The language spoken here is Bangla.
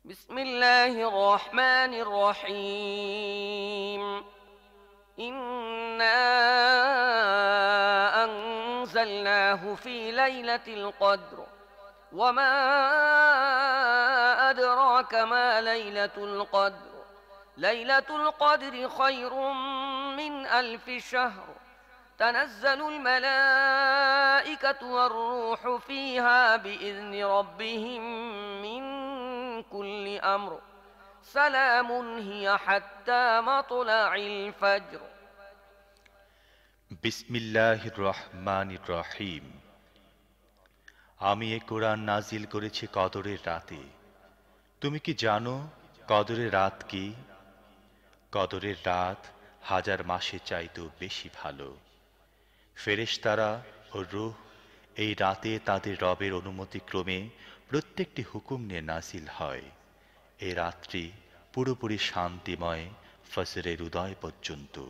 بسم الله الرحمن الرحيم. إنا أنزلناه في ليلة القدر وما أدراك ما ليلة القدر. ليلة القدر خير من ألف شهر. تنزل الملائكة والروح فيها بإذن ربهم من كل أمر سلام هي حتى مطلع الفجر. বিসমিল্লাহির রহমানির রহিম। আমি এ কোরআন নাজিল করেছি কদরের রাতে। তুমি কি জানো কদরের রাত কি? কদরের রাত হাজার মাসে চাইতেও বেশি ভালো। ফেরেশতারা ও রূহ এই রাতে তাদের রবের অনুমতিক্রমে প্রত্যেকটি হুকুম নিয়ে নাজিল হয়। এই রাত্রি পুরোপুরি শান্তিময় ফজরের উদয় পর্যন্ত।